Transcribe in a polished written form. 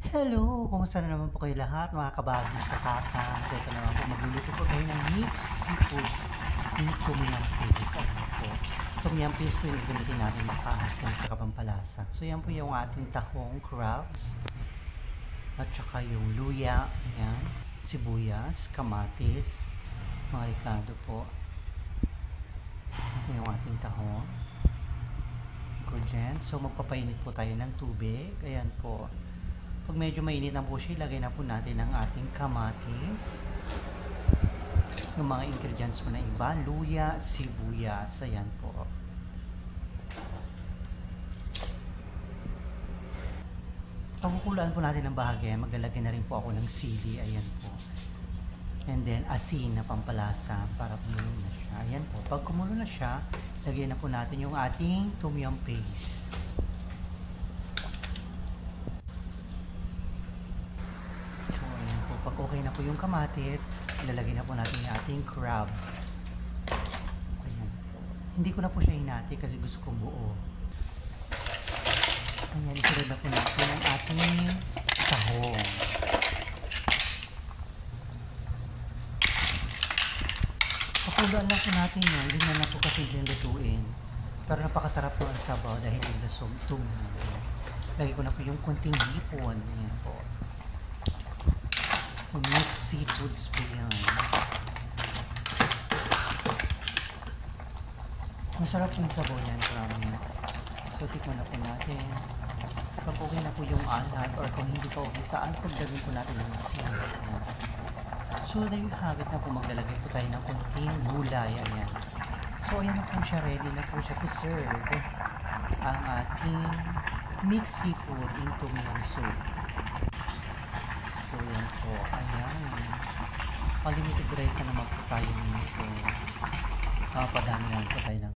Hello! Kumusta na naman po kayo lahat mga kabagis sa kakang? So ito naman po, magluluto po tayo ng mixed seafoods in tom yum paste. Ayan po. Tom yum paste po yung gamitin natin makaasim at saka pampalasa. So yan po yung ating tahong crabs at saka yung luya, ayan, sibuyas, kamatis, mga ricado po. Ito yung ating tahong ingredients. So magpapainit po tayo ng tubig. Ayan po. Pag medyo mainit na po siya, ilagay na po natin ang ating kamatis. Yung mga ingredients po na iba, luya, sibuyas. Ayan po. Pagkukulaan po natin ng bahagi, maglalagay na rin po ako ng sili. Ayan po. And then, asin na pampalasa para kumulo na siya. Ayan po. Pag kumulo na siya, lagyan na po natin yung ating tom yum paste. Pag okay na po yung kamatis, ilalagay na po natin yung ating crab. Ayan. Hindi ko na po siya hinati kasi gusto kong buo. Ayan, isunod na po natin ang ating tahong. Pakulaan lang po natin yun. Hindi na lang po kasi lutuin. Pero napakasarap po ang sabaw dahil din sa sumtum. Lagay ko na po yung kunting hipon. Ayan po. So, mixed seafoods po yan. Masarap yung sabaw yan, promise. So, tikman na po natin. Pag okay na po yung alat or kung hindi pa okay, saan pagdagin po natin ng asin. So, there you have it na po. Maglalagay po tayo ng kunting gulay. Ayan. So, ayan na po siya. Ready na po siya to serve ang ating mixed seafood in tom yum soup. So, yan po. Ayan. Unlimited rice na naman po tayo nito. Padami naman po tayo ng